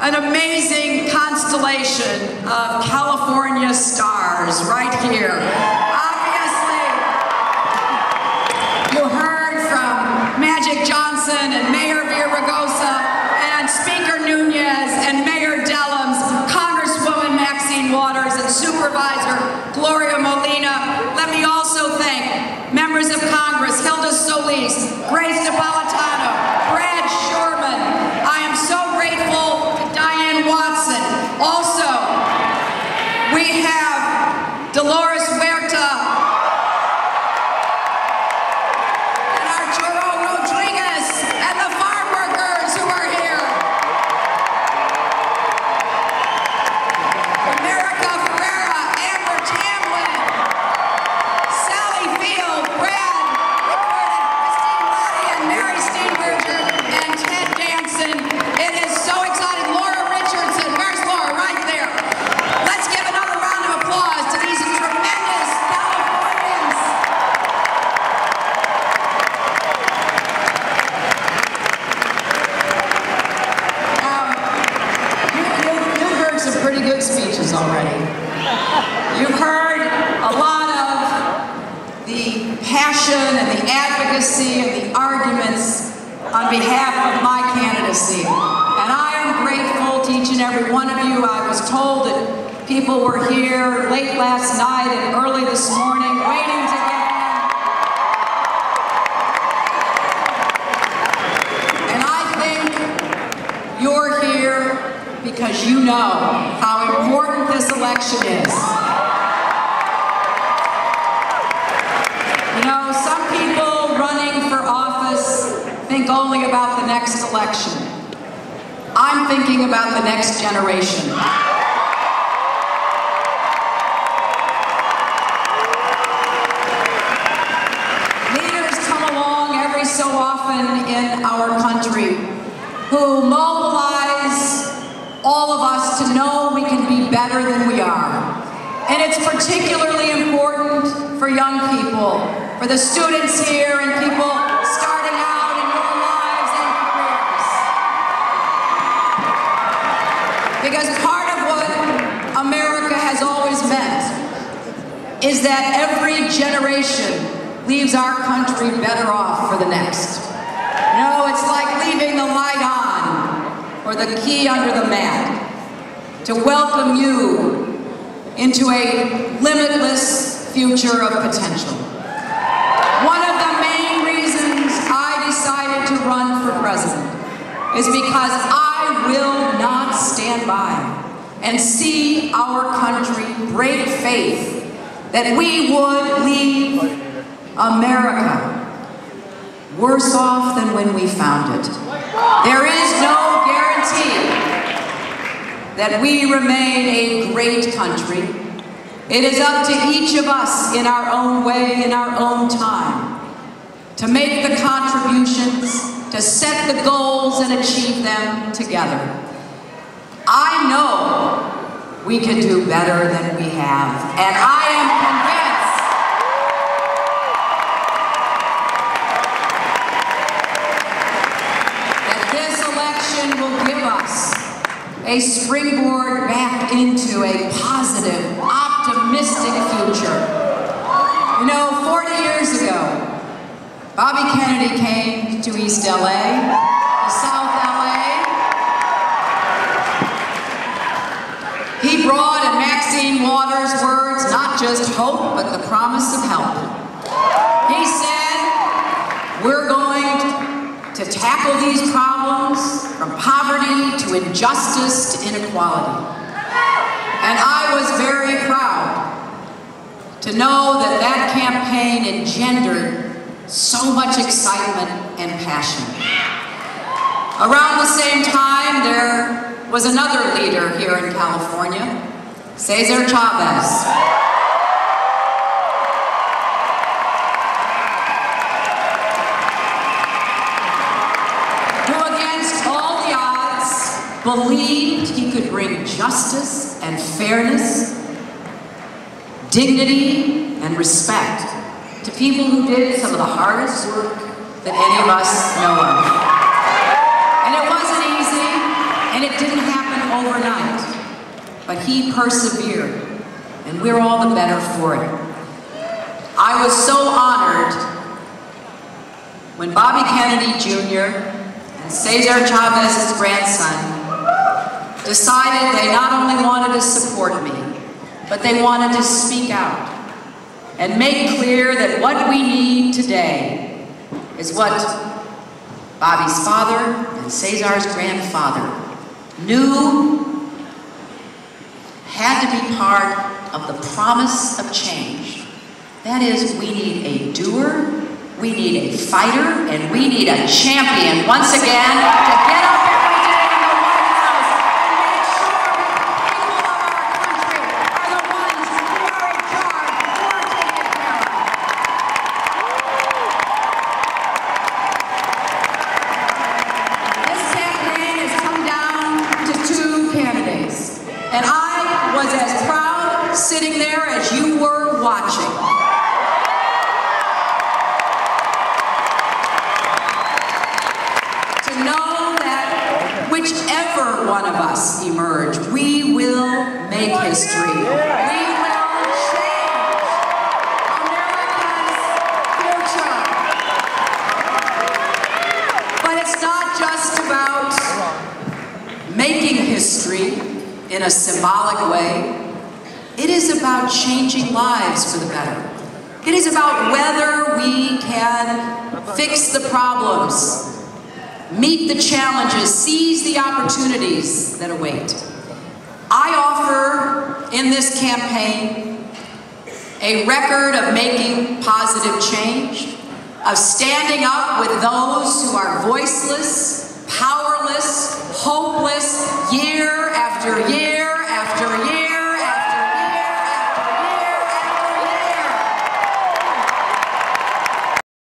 an amazing constellation of California stars right here. Obviously, you heard from Magic Johnson and Mayor Villaraigosa and Speaker Nunez and Mayor Dellums, Congresswoman Maxine Waters and Supervisor Gloria Molina. Let me also thank members of Congress, Hilda Solis, Grace Napolitano, Brad Shurman. I am so grateful to Diane Watson. Also, we have Dolores Huerta and Arturo Rodriguez and the farm workers who are here. America Ferreira, Amber Tamlin, Sally Field, Brad Rickford, Christine Lottie, and Mary Steenberger, and Ted Danson. It is so exciting. Laura Richardson, where's Laura? Right there. Let's give another round of applause to these tremendous Californians. You've heard some pretty good speeches already. You've heard a lot of the passion and the advocacy and the arguments on behalf of my candidacy. And I am grateful to each and every one of you. I was told that people were here late last night and early this morning waiting to get in. And I think you're here because you know how important this election is. You know, some people running for office think only about the next election. I'm thinking about the next generation. Leaders come along every so often in our country who mobilize all of us to know we can be better than we are. And it's particularly important for young people, for the students here and people starting out in your lives and careers. Because part of what America has always meant is that every generation leaves our country better off for the next. You know, it's like leaving the light on or the key under the mat to welcome you into a limitless future of potential. One of the main reasons I decided to run for president is because I will not stand by and see our country break faith that we would leave America worse off than when we found it. There is no guarantee that we remain a great country. It is up to each of us in our own way, in our own time, to make the contributions, to set the goals and achieve them together. I know we can do better than we have, and I am convinced that this election will give us a springboard back into a positive, optimistic future. You know, 40 years ago, Bobby Kennedy came to East LA, to South LA. He brought, in Maxine Waters' words, not just hope, but the promise of help. He said, we're going to tackle these problems from poverty to injustice to inequality. And I was very proud to know that that campaign engendered so much excitement and passion. Around the same time, there was another leader here in California, Cesar Chavez. Believed he could bring justice and fairness, dignity and respect to people who did some of the hardest work that any of us know of. And it wasn't easy, and it didn't happen overnight, but he persevered, and we're all the better for it. I was so honored when Bobby Kennedy Jr. and Cesar Chavez's grandson decided they not only wanted to support me, but they wanted to speak out and make clear that what we need today is what Bobby's father and Cesar's grandfather knew had to be part of the promise of change. That is, we need a doer, we need a fighter, and we need a champion once again to get up every day in the White House and make sure the people of our country are the ones who are in charge, who are taken care of. This campaign has come down to 2 candidates, and I was as proud sitting there as you were watching. Whichever one of us emerge, we will make history. We will change America's future. But it's not just about making history in a symbolic way. It is about changing lives for the better. It is about whether we can fix the problems, meet the challenges, seize the opportunities that await. I offer in this campaign a record of making positive change, of standing up with those who are voiceless, powerless, hopeless, year after year.